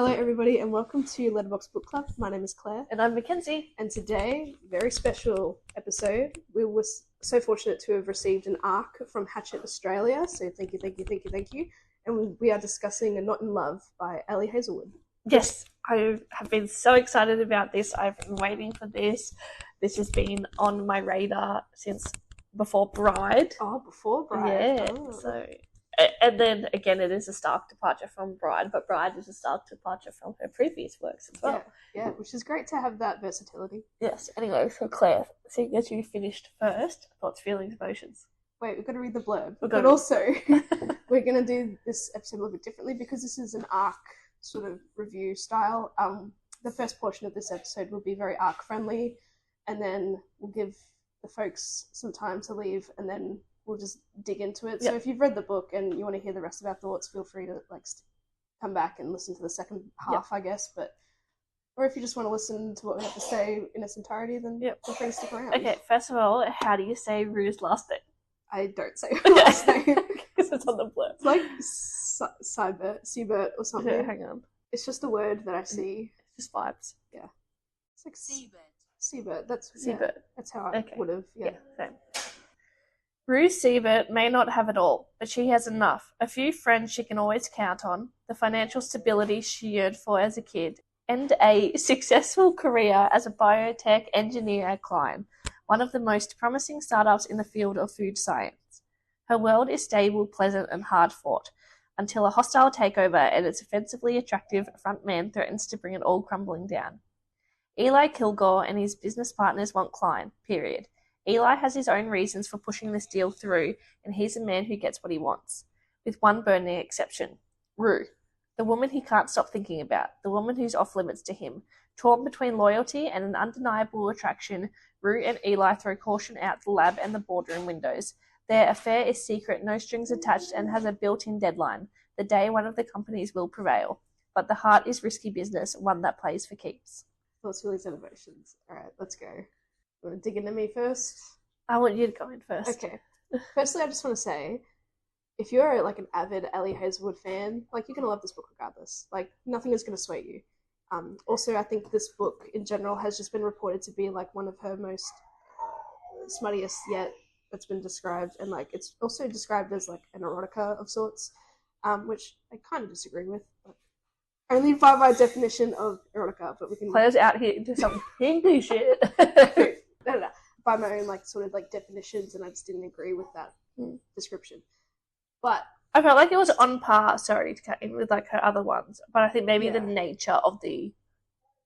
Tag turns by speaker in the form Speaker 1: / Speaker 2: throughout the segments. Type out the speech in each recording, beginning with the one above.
Speaker 1: Hello everybody and welcome to Letterbox Book Club. My name is Claire.
Speaker 2: And I'm Mackenzie.
Speaker 1: And today, very special episode. We were so fortunate to have received an ARC from Hachette Australia. So thank you. And we are discussing A Not in Love by Ali Hazelwood.
Speaker 2: Yes, I have been so excited about this. I've been waiting for this. This has been on my radar since before Bride.
Speaker 1: Oh, before Bride.
Speaker 2: Yeah.
Speaker 1: Oh.
Speaker 2: So, and then again, it is a stark departure from Bride, but Bride is a stark departure from her previous works as well.
Speaker 1: Yeah, which is great to have that versatility.
Speaker 2: Yes. Anyway, so Claire, seeing as you finished first, thoughts, feelings, emotions.
Speaker 1: Wait, we've got to read the blurb. But also, we're going to do this episode a little bit differently because this is an ARC sort of review style. The first portion of this episode will be very ARC friendly, and then we'll give the folks some time to leave, and then we'll just dig into it. Yep. So if you've read the book and you want to hear the rest of our thoughts, feel free to come back and listen to the second half, I guess. Or if you just want to listen to what we have to say in its entirety, then feel free to stick around.
Speaker 2: Okay, first of all, how do you say Rue's last name?
Speaker 1: I don't say her last name.
Speaker 2: Because it's on the blurb.
Speaker 1: It's like Siebert or something.
Speaker 2: Okay, hang on.
Speaker 1: It's just a word that I see.
Speaker 2: It's just vibes.
Speaker 1: Yeah. It's like
Speaker 3: Siebert.
Speaker 1: Siebert. That's how I would have. Yeah,
Speaker 2: same. Rue Siebert may not have it all, but she has enough. A few friends she can always count on, the financial stability she yearned for as a kid, and a successful career as a biotech engineer at Kline, one of the most promising startups in the field of food science. Her world is stable, pleasant, and hard-fought, until a hostile takeover and its offensively attractive front man threatens to bring it all crumbling down. Eli Kilgore and his business partners want Kline, period. Eli has his own reasons for pushing this deal through, and he's a man who gets what he wants. With one burning exception. Rue. The woman he can't stop thinking about. The woman who's off limits to him. Torn between loyalty and an undeniable attraction, Rue and Eli throw caution out the lab and the boardroom windows. Their affair is secret, no strings attached, and has a built-in deadline. The day one of the companies will prevail. But the heart is risky business, one that plays for keeps.
Speaker 1: Thoughts, feelings, and emotions. All right, let's go. You want to dig into me first?
Speaker 2: I want you to go in first.
Speaker 1: Okay. Firstly, I just want to say, if you're like an avid Ali Hazelwood fan, like you're going to love this book regardless. Like nothing is going to sway you. Also, I think this book in general has just been reported to be like one of her most smuttiest yet that's been described. And like it's also described as like an erotica of sorts, which I kind of disagree with. But only by my definition of erotica, but we can...
Speaker 2: Claire's out here into some kinky shit.
Speaker 1: No. By my own like sort of like definitions, and I just didn't agree with that description. But
Speaker 2: I felt like it was on par, sorry to cut in, with like her other ones, but I think maybe the nature of the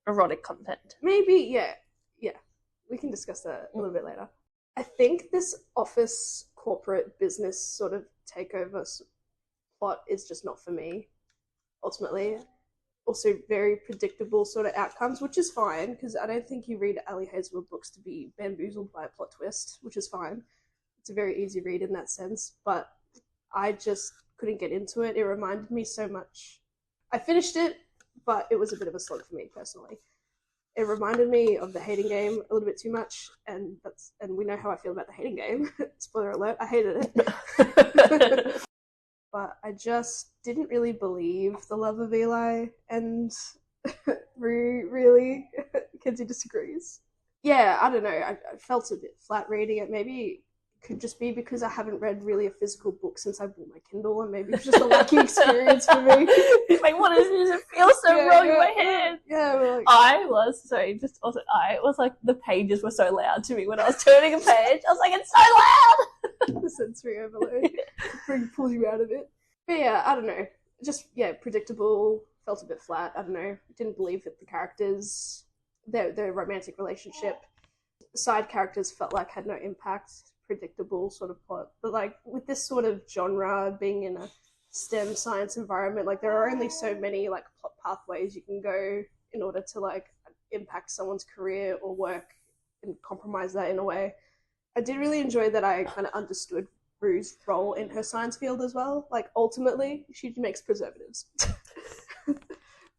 Speaker 2: erotic content.
Speaker 1: Maybe, yeah. We can discuss that a little bit later. I think this office corporate business sort of takeover plot is just not for me, ultimately. Also very predictable sort of outcomes, which is fine, because I don't think you read Ali Hazelwood books to be bamboozled by a plot twist, which is fine. It's a very easy read in that sense, but I just couldn't get into it. It reminded me so much. I finished it, but it was a bit of a slog for me personally. It reminded me of The Hating Game a little bit too much, and we know how I feel about The Hating Game. Spoiler alert, I hated it. But I just didn't really believe the love of Eli, and Rue really, Kenzie disagrees. Yeah, I don't know, I felt a bit flat reading it. Maybe it could just be because I haven't read really a physical book since I bought my Kindle, and maybe it's just a lucky experience for me.
Speaker 2: Like, what is this? It feels so wrong in my head.
Speaker 1: Yeah, like...
Speaker 2: I was like, the pages were so loud to me when I was turning a page. I was like, it's so loud!
Speaker 1: The sensory overload pulls you out of it. But yeah, I don't know. Just, predictable, felt a bit flat. I don't know. Didn't believe that the characters, their romantic relationship, side characters felt like had no impact. Predictable sort of plot. But like with this sort of genre being in a STEM science environment, like there are only so many like plot pathways you can go in order to like impact someone's career or work and compromise that in a way. I did really enjoy that I kind of understood Rue's role in her science field as well. Like ultimately she makes preservatives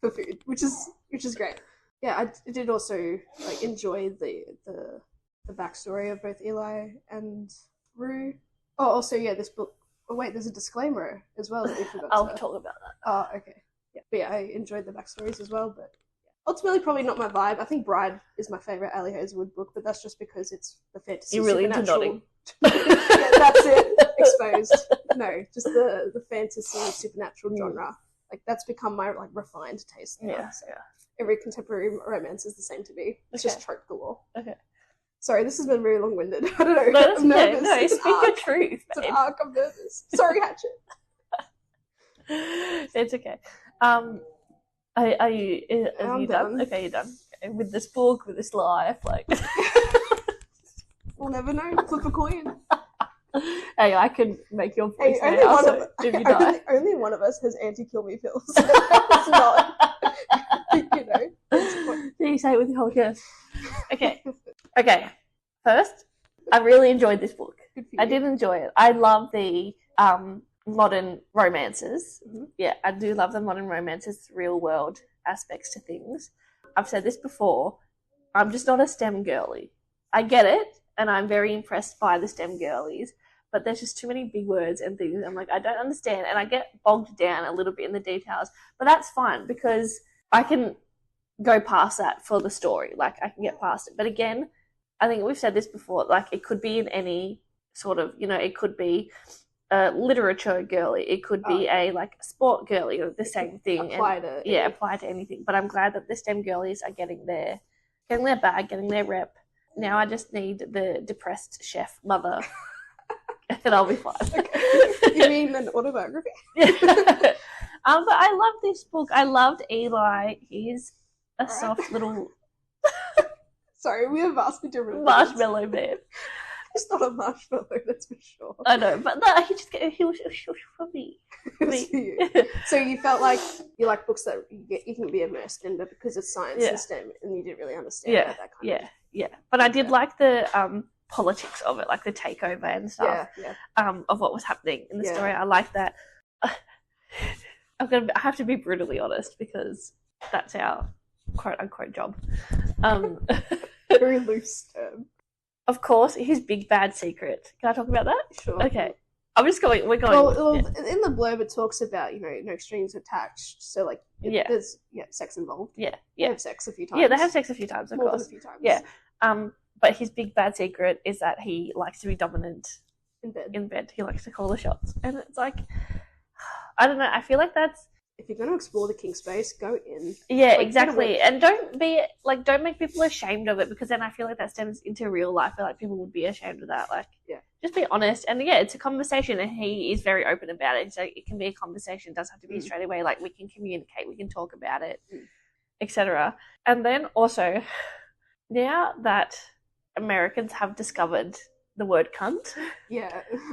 Speaker 1: for food, which is great. Yeah, I did also like enjoy the backstory of both Eli and Rue. Oh, also, this book... Oh, wait, there's a disclaimer as well that we forgot
Speaker 2: I'll talk about that.
Speaker 1: Oh, okay. Yeah. But yeah, I enjoyed the backstories as well, but ultimately probably not my vibe. I think Bride is my favourite Ali Hazelwood book, but that's just because it's the fantasy
Speaker 2: You're really
Speaker 1: supernatural. Yeah, that's it. Exposed. No, just the fantasy supernatural genre. Like that's become my like refined taste now.
Speaker 2: Yeah,
Speaker 1: So
Speaker 2: yeah.
Speaker 1: every contemporary romance is the same to me. It's just trope galore.
Speaker 2: Okay.
Speaker 1: Sorry, this has been very long-winded. I don't know.
Speaker 2: No, that's
Speaker 1: I'm
Speaker 2: okay.
Speaker 1: nervous.
Speaker 2: No,
Speaker 1: It's
Speaker 2: speak
Speaker 1: an
Speaker 2: your
Speaker 1: arc.
Speaker 2: truth,
Speaker 1: It's an
Speaker 2: babe.
Speaker 1: arc. I'm nervous. Sorry, Hatchet.
Speaker 2: It's okay. Are you? Are
Speaker 1: I'm
Speaker 2: you
Speaker 1: done.
Speaker 2: done? Okay, you're done. Okay, with this book, with this life, like.
Speaker 1: We'll never know. Flip a coin.
Speaker 2: Hey, I can make your voice
Speaker 1: Hey,
Speaker 2: now, so if you die.
Speaker 1: only one of us has anti-kill me pills. It's not, you know.
Speaker 2: You say it with your whole chest. Okay. Okay. First, I really enjoyed this book. I did enjoy it. I love the modern romances.
Speaker 1: Mm-hmm.
Speaker 2: Yeah, I do love the modern romances, real world aspects to things. I've said this before. I'm just not a STEM girly. I get it, and I'm very impressed by the STEM girlies, but there's just too many big words and things. I'm like, I don't understand, and I get bogged down a little bit in the details, but that's fine because I can go past that for the story. Like, I can get past it. But again, I think we've said this before, like, it could be in any sort of, it could be a literature girly, it could be a, like, sport girly, or the same thing.
Speaker 1: Apply
Speaker 2: to anything. But I'm glad that the STEM girlies are getting their bag, getting their rep. Now I just need the depressed chef mother, and I'll be fine.
Speaker 1: Okay. You mean an autobiography?
Speaker 2: But I love this book. I loved Eli. He's a soft little
Speaker 1: Sorry, we have vastly different
Speaker 2: marshmallow man.
Speaker 1: It's not a marshmallow, that's for sure.
Speaker 2: I know, but no, he was for me.
Speaker 1: It's for you. So you felt like you like books that you can be immersed in, but because it's science and STEM, and you didn't really understand that kind of.
Speaker 2: Yeah. But I did like the politics of it, like the takeover and stuff. Of what was happening in the story. I like that. I have to be brutally honest because that's our quote unquote job.
Speaker 1: Very loose term.
Speaker 2: Of course, his big bad secret. Can I talk about that?
Speaker 1: Sure.
Speaker 2: Okay. We're going.
Speaker 1: Well, in the blurb it talks about, no strings attached. So, like, there's sex involved.
Speaker 2: Yeah.
Speaker 1: They have sex a few times.
Speaker 2: Yeah, they have sex a few times, of
Speaker 1: More
Speaker 2: course.
Speaker 1: than a few times.
Speaker 2: Yeah. But his big bad secret is that he likes to be dominant
Speaker 1: in bed.
Speaker 2: He likes to call the shots. And it's like, I don't know, I feel like that's...
Speaker 1: If you're going to explore the king space, go in.
Speaker 2: Yeah, like, exactly. And don't make people ashamed of it, because then I feel like that stems into real life where, like, people would be ashamed of that. Like, just be honest. And it's a conversation, and he is very open about it. So it can be a conversation. It doesn't have to be straight away. Like, we can communicate, we can talk about it, etc. And then also, now that Americans have discovered the word cunt,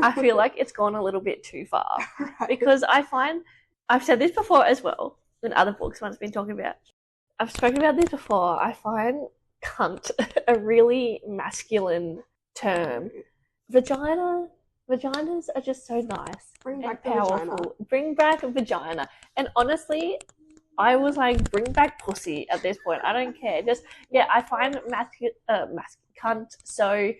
Speaker 2: I feel like it's gone a little bit too far. Right. Because I find... I've said this before as well in other books when it's been talking about. I've spoken about this before. I find cunt a really masculine term. Vaginas are just so nice.
Speaker 1: Bring back
Speaker 2: powerful.
Speaker 1: Vagina.
Speaker 2: Bring back a vagina. And honestly, I was like, bring back pussy at this point. I don't care. Just, I find cunt so...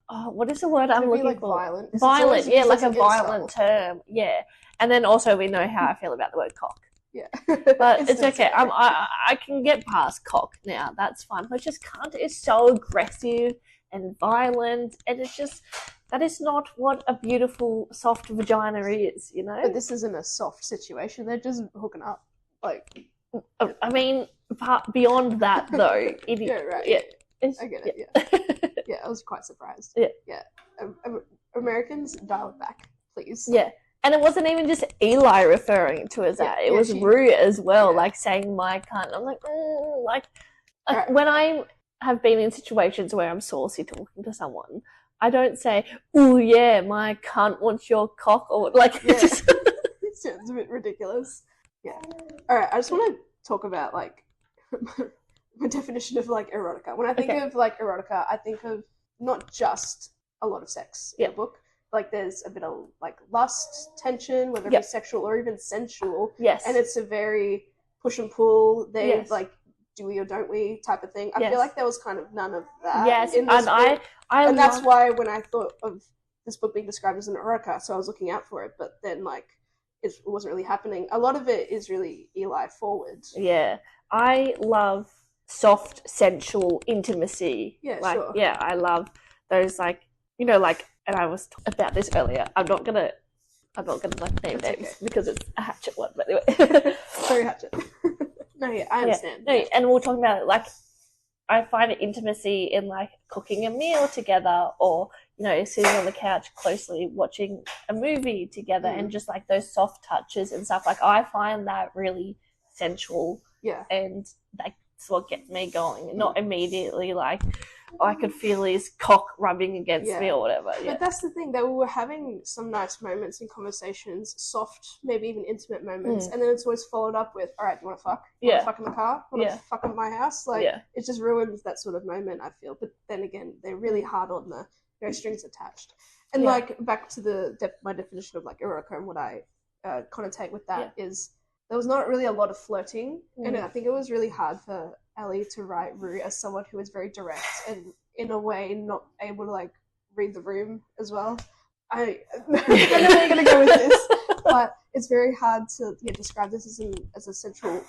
Speaker 2: Oh, what is the word I'm looking for?
Speaker 1: Violent.
Speaker 2: Violent, like a violent term. Yeah. And then also we know how I feel about the word cock.
Speaker 1: Yeah.
Speaker 2: But it's okay. I can get past cock now. That's fine. But just cunt is so aggressive and violent, and it's just, that is not what a beautiful, soft vagina is,
Speaker 1: But this isn't a soft situation. They're just hooking up. Like,
Speaker 2: I mean, beyond that, though.
Speaker 1: Right.
Speaker 2: Yeah.
Speaker 1: I get it, yeah, I was quite surprised. Yeah. Americans, dial it back, please.
Speaker 2: Yeah. And it wasn't even just Eli referring to as that. It was Rue as well, like saying my cunt. I'm like, right. When I have been in situations where I'm saucy talking to someone, I don't say, "Ooh, yeah, my cunt wants your cock," or like, it just...
Speaker 1: It sounds a bit ridiculous. Yeah. All right, I just want to talk about, like, my definition of, like, erotica. When I think of, like, erotica, I think of not just a lot of sex in a book. Like, there's a bit of, like, lust, tension, whether it be sexual or even sensual.
Speaker 2: Yes.
Speaker 1: And it's a very push and pull, like, do we or don't we type of thing. I feel like there was kind of none of that.
Speaker 2: Yes,
Speaker 1: in this book.
Speaker 2: And
Speaker 1: that's why when I thought of this book being described as an erotica, so I was looking out for it, but then, like, it wasn't really happening. A lot of it is really Eli forward.
Speaker 2: Yeah. I love soft, sensual intimacy.
Speaker 1: Yeah,
Speaker 2: like,
Speaker 1: sure.
Speaker 2: Yeah, I love those, like, you know, like, and I was about this earlier. I'm not gonna like name
Speaker 1: That's
Speaker 2: names
Speaker 1: okay.
Speaker 2: because it's a hatchet one. But anyway,
Speaker 1: Very hatchet. No, yeah, I understand.
Speaker 2: No, and we were talking about it, like, I find intimacy in, like, cooking a meal together, or, you know, sitting on the couch closely watching a movie together, and just, like, those soft touches and stuff. Like, I find that really sensual.
Speaker 1: Yeah.
Speaker 2: And that's what gets me going. Not immediately, like, I could feel his cock rubbing against me or whatever. Yeah.
Speaker 1: But that's the thing, that we were having some nice moments in conversations, soft, maybe even intimate moments, and then it's always followed up with, all right, you want to fuck? You want to fuck in the car? You want to fuck at my house? Like, it just ruins that sort of moment, I feel. But then again, they're really hard on the no strings attached. And, like, back to my definition of, like, erotica, and what I connotate with that is there was not really a lot of flirting, and I think it was really hard for Ellie to write Rue as someone who is very direct and, in a way, not able to, like, read the room as well. I don't know where you're going to go with this, but it's very hard to describe this as a sensual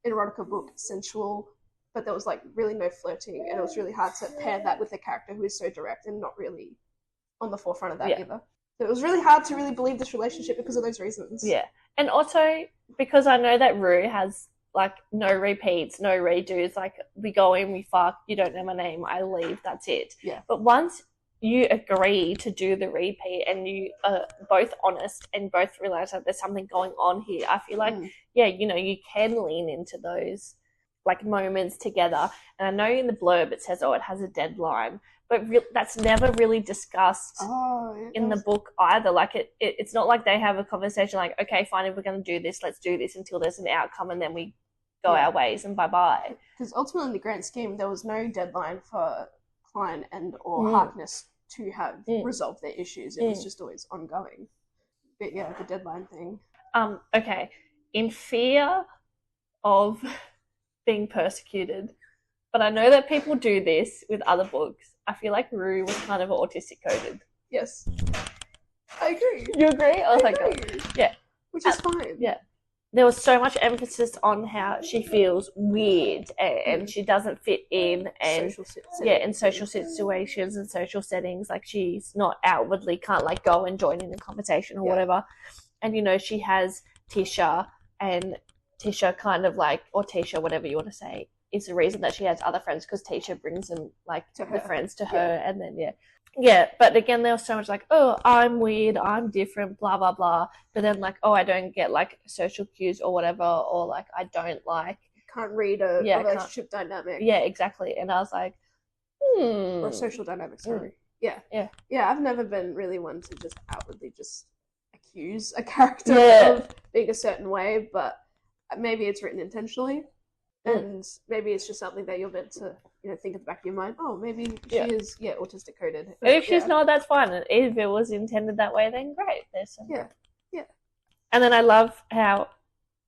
Speaker 1: erotica book, sensual, but there was, like, really no flirting, and it was really hard to pair that with a character who is so direct and not really on the forefront of that either. So it was really hard to really believe this relationship because of those reasons. Yeah.
Speaker 2: And also, because I know that Rue has, like, no repeats, no redos. Like, we go in, we fuck, you don't know my name, I leave, that's it.
Speaker 1: Yeah.
Speaker 2: But once you agree to do the repeat and you are both honest and both realize that there's something going on here, I feel like, you know, you can lean into those, like, moments together. And I know in the blurb it says, it has a deadline, but that's never really discussed in the book either. Like, it's not like they have a conversation like, okay, fine, if we're going to do this, let's do this until there's an outcome, and then we go our ways and bye-bye.
Speaker 1: Because ultimately, in the grand scheme, there was no deadline for Kline or Harkness to have resolved their issues. It was just always ongoing. But yeah, the deadline thing.
Speaker 2: Okay. In fear of being persecuted, but I know that people do this with other books, I feel like Rue was kind of autistic coded.
Speaker 1: Yes. I agree.
Speaker 2: You agree?
Speaker 1: I agree.
Speaker 2: Yeah.
Speaker 1: Which is fine.
Speaker 2: Yeah. There was so much emphasis on how she feels weird and she doesn't fit in, and in social situations and social settings, like, she's not outwardly, can't, like, go and join in a conversation or whatever. And, you know, she has Tisha, and Tisha kind of, like, or Tisha, whatever you want to say, is the reason that she has other friends, because Tisha brings them, like, the friends to her, and then but again, there was so much, like, oh, I'm weird, I'm different, blah blah blah, but then, like, oh, I don't get, like, social cues or whatever, or, like, I don't, like,
Speaker 1: can't read a relationship dynamic.
Speaker 2: Yeah, exactly. And I was like,
Speaker 1: or social dynamic, sorry. Yeah, I've never been really one to just outwardly just accuse a character of being a certain way, but maybe it's written intentionally. And maybe it's just something that you're meant to, you know, think at the back of your mind. Oh, maybe she is, autistic coded.
Speaker 2: But if she's not, that's fine. And if it was intended that way, then great. There's some.
Speaker 1: Yeah.
Speaker 2: And then I love how,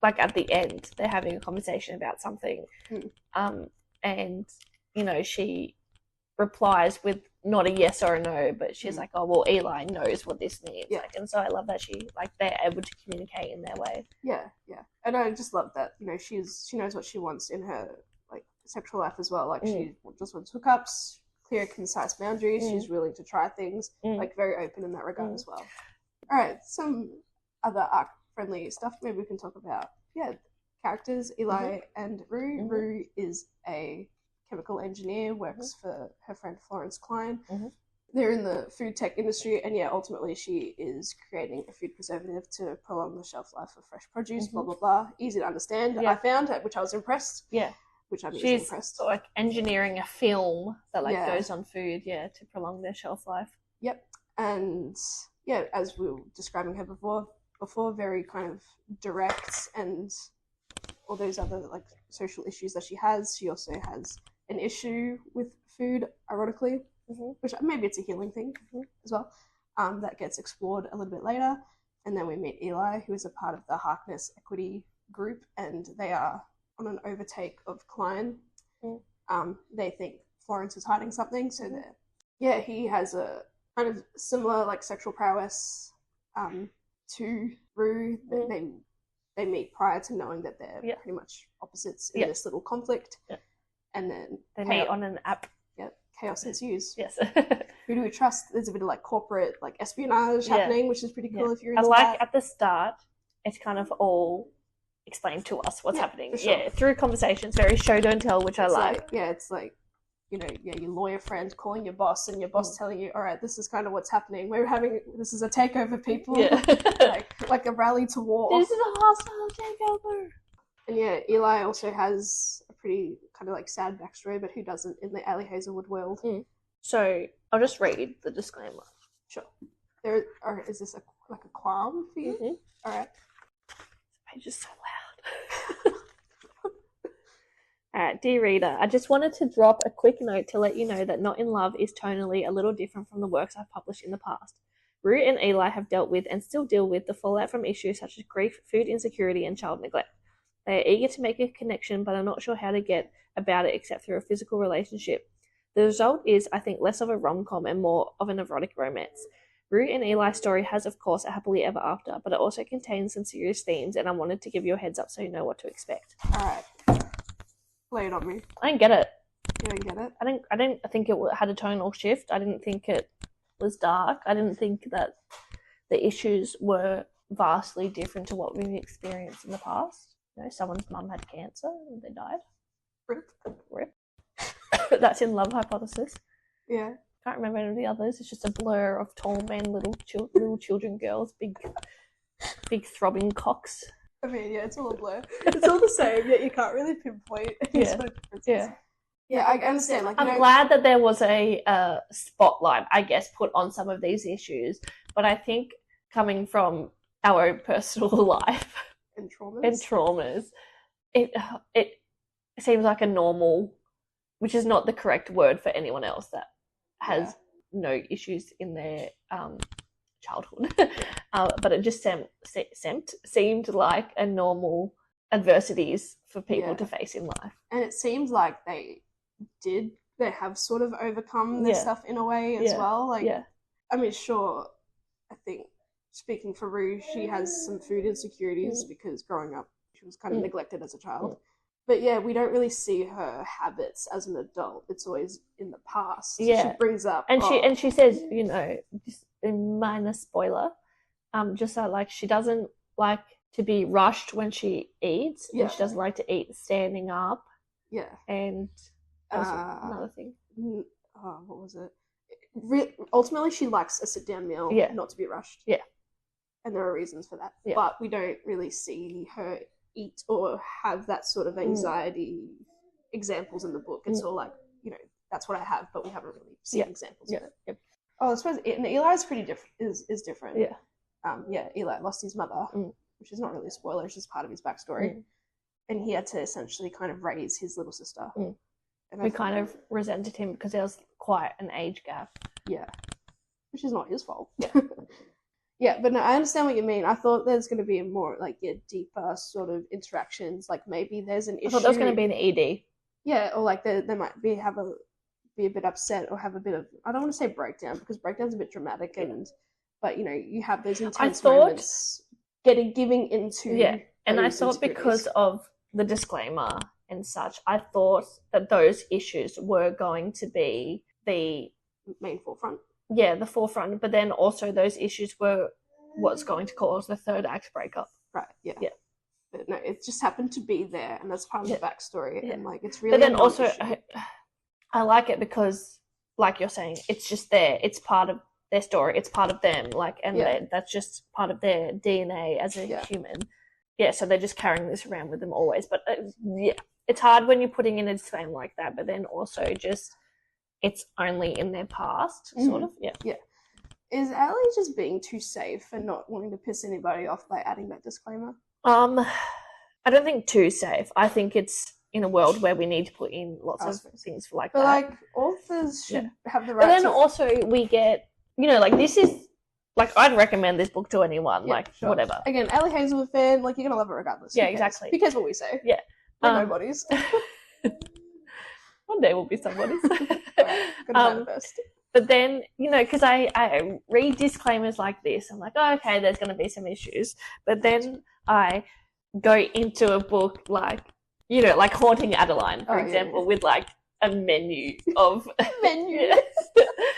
Speaker 2: like, at the end, they're having a conversation about something, and, you know, she replies with not a yes or a no, but she's like, oh, well, Eli knows what this means. Like, and so I love that they're able to communicate in their way.
Speaker 1: Yeah. And I just love that, you know, she knows what she wants in her, like, sexual life as well. Like, she just wants hookups, clear, concise boundaries. She's willing to try things, like, very open in that regard as well. All right, some other ARC-friendly stuff maybe we can talk about. Yeah, characters, Eli and Rue. Rue is a chemical engineer, works for her friend Florence Kline. They're in the food tech industry, and ultimately she is creating a food preservative to prolong the shelf life of fresh produce, blah, blah, blah. Easy to understand, I found, at which I was impressed. Yeah. Which I'm impressed.
Speaker 2: She's, like, engineering a film that, like, goes on food, to prolong their shelf life.
Speaker 1: Yep. And, as we were describing her before, very kind of direct, and all those other, like, social issues that she has. She also has an issue with food, ironically, which maybe it's a healing thing as well, that gets explored a little bit later. And then we meet Eli, who is a part of the Harkness Equity Group, and they are on an overtake of Kline. They think Florence is hiding something, so he has a kind of similar, like, sexual prowess to Rue. They meet prior to knowing that they're pretty much opposites in this little conflict. Yeah. And then
Speaker 2: they meet on an app.
Speaker 1: Yeah, chaos ensues.
Speaker 2: Yes.
Speaker 1: Who do we trust? There's a bit of like corporate like espionage happening, which is pretty cool if you're into
Speaker 2: that. At the start, it's kind of all explained to us what's happening. Sure. Yeah, through conversations, very show don't tell, which I like.
Speaker 1: It's like, your lawyer friend calling your boss and your boss telling you, all right, this is kind of what's happening. This is a takeover, people. Yeah. like a rally to war.
Speaker 2: This is a hostile takeover.
Speaker 1: And yeah, Eli also has a pretty kind of like sad backstory, but who doesn't in the Ali Hazelwood world?
Speaker 2: So I'll just read the disclaimer.
Speaker 1: Sure. Is this like a qualm for you? Mm-hmm. All right.
Speaker 2: The page is so loud. Alright, dear reader, I just wanted to drop a quick note to let you know that Not in Love is tonally a little different from the works I've published in the past. Rue and Eli have dealt with and still deal with the fallout from issues such as grief, food insecurity, and child neglect. They are eager to make a connection, but are not sure how to get about it except through a physical relationship. The result is, I think, less of a rom-com and more of an erotic romance. Rue and Eli's story has, of course, a happily ever after, but it also contains some serious themes, and I wanted to give you a heads up so you know what to expect.
Speaker 1: Alright. Lay it on me.
Speaker 2: I didn't get it.
Speaker 1: You didn't get it?
Speaker 2: I didn't think it had a tonal shift. I didn't think it was dark. I didn't think that the issues were vastly different to what we've experienced in the past. Someone's mum had cancer and they died. Rip. That's in Love Hypothesis.
Speaker 1: Yeah.
Speaker 2: Can't remember any of the others. It's just a blur of tall men, little children, girls, big throbbing cocks.
Speaker 1: I mean, yeah, it's all a blur. It's all the same, yet you can't really pinpoint any sort of differences. Yeah, I understand. Like,
Speaker 2: I'm glad that there was a spotlight, I guess, put on some of these issues. But I think coming from our own personal life
Speaker 1: and traumas,
Speaker 2: it seems like a normal, which is not the correct word for anyone else that has no issues in their childhood. But it just seemed like a normal adversities for people to face in life.
Speaker 1: And it seems like they have sort of overcome this stuff in a way as well. Like, I mean, sure, I think speaking for Rue, she has some food insecurities because growing up she was kind of neglected as a child. But yeah, we don't really see her habits as an adult. It's always in the past. Yeah. She brings up
Speaker 2: and she says, just a minor spoiler, just that like she doesn't like to be rushed when she eats, and she doesn't like to eat standing up.
Speaker 1: Yeah.
Speaker 2: And that was another thing.
Speaker 1: What was it? Ultimately, she likes a sit-down meal, not to be rushed.
Speaker 2: Yeah.
Speaker 1: And there are reasons for that. Yeah. But we don't really see her eat or have that sort of anxiety examples in the book. It's all like, that's what I have, but we haven't really seen examples of it. Yep. Oh, I suppose Eli's pretty different. Is different.
Speaker 2: Yeah.
Speaker 1: Eli lost his mother, which is not really a spoiler. It's just part of his backstory, and he had to essentially kind of raise his little sister.
Speaker 2: And we kind of resented him because there was quite an age gap.
Speaker 1: Yeah, which is not his fault. Yeah. Yeah, but no, I understand what you mean. I thought there's going to be more deeper sort of interactions. Like maybe there's an issue.
Speaker 2: I thought there was going to be an ED.
Speaker 1: Yeah, or like they might be a bit upset or have a bit of, I don't want to say breakdown because breakdown's a bit dramatic, but you have those intense moments giving into.
Speaker 2: Yeah, and I thought because of the disclaimer and such, I thought that those issues were going to be the
Speaker 1: main forefront.
Speaker 2: Yeah, the forefront, but then also those issues were what's going to cause the third act breakup.
Speaker 1: Right, yeah. But no, it just happened to be there, and that's part of the backstory, and it's really.
Speaker 2: But then also, I like it because, like you're saying, it's just there. It's part of their story. It's part of them, that's just part of their DNA as a human. Yeah, so they're just carrying this around with them always. But it's hard when you're putting in a disclaimer like that, but then also just. It's only in their past, sort of. Yeah.
Speaker 1: Is Ali just being too safe and not wanting to piss anybody off by adding that disclaimer?
Speaker 2: I don't think too safe. I think it's in a world where we need to put in lots of things like that.
Speaker 1: But like authors should have the right.
Speaker 2: But then also we get, this is like I'd recommend this book to anyone. Whatever.
Speaker 1: Again, Ali Hazelwood fan, you're gonna love it regardless.
Speaker 2: Yeah, exactly.
Speaker 1: Who cares what we say?
Speaker 2: Yeah.
Speaker 1: We're nobodies.
Speaker 2: One day we'll be somebody's.
Speaker 1: Right,
Speaker 2: but But then, because I read disclaimers like this, I'm like, oh, okay, there's going to be some issues. But then I go into a book like, like Haunting Adeline, for example, with like a menu of
Speaker 1: I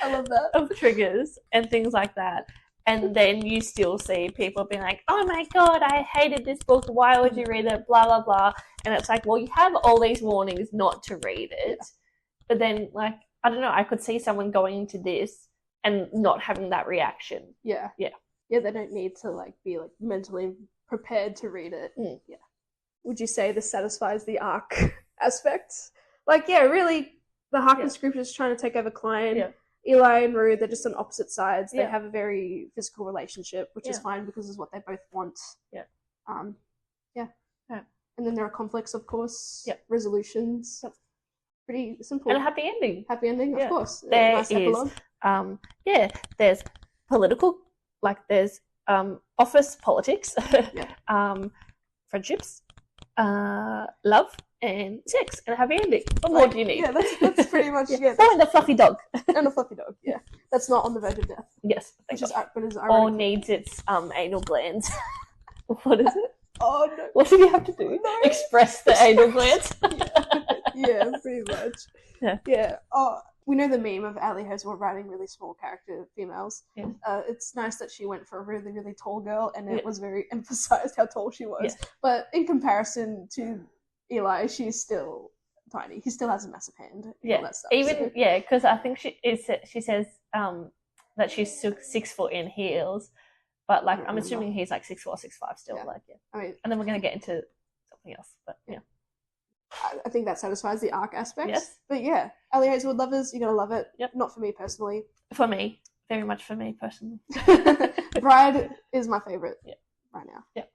Speaker 1: love that.
Speaker 2: of triggers and things like that. And then you still see people being like, oh my God, I hated this book. Why would you read it? Blah, blah, blah. And it's like, well, you have all these warnings not to read it. Yeah. But then, like, I don't know, I could see someone going into this and not having that reaction.
Speaker 1: Yeah.
Speaker 2: Yeah.
Speaker 1: Yeah, they don't need to, like, be, like, mentally prepared to read it. Yeah. Would you say this satisfies the arc aspect? Like, yeah, really, the Harkness group is trying to take over Kline. Yeah. Eli and Rue, they're just on opposite sides. They have a very physical relationship, which is fine because it's what they both want. Yeah. And then there are conflicts, of course. Yeah. Resolutions. Yep. Pretty simple.
Speaker 2: And a happy ending.
Speaker 1: Happy ending, of course.
Speaker 2: There nice epilogue. There's political, like there's office politics, friendships, love, and sex, and a happy ending. What more do you need?
Speaker 1: Yeah, that's pretty much
Speaker 2: Oh, and a fluffy dog.
Speaker 1: And a fluffy dog, yeah. That's not on the verge of death.
Speaker 2: Yes.
Speaker 1: But is
Speaker 2: or needs its anal glands. What is it?
Speaker 1: Oh, no.
Speaker 2: What do you have to do? No. Express the anal glands?
Speaker 1: Yeah, pretty much. Yeah. Oh, we know the meme of Ali Hazelwood writing really small character females. Yeah. It's nice that she went for a really, really tall girl, and it was very emphasized how tall she was. Yeah. But in comparison to Eli, she's still tiny. He still has a massive hand.
Speaker 2: Yeah.
Speaker 1: All that stuff,
Speaker 2: because I think she says that she's 6 foot in heels, but like I'm assuming he's like 6'4", 6'5" still. Yeah. Like I mean, and then we're gonna get into something else, but yeah.
Speaker 1: I think that satisfies the arc aspect.
Speaker 2: Yes.
Speaker 1: But yeah, Ali Hazelwood lovers, you're gonna love it. Yep. Not for me personally.
Speaker 2: For me, very much for me personally.
Speaker 1: Bride is my favorite right now.
Speaker 2: Yeah.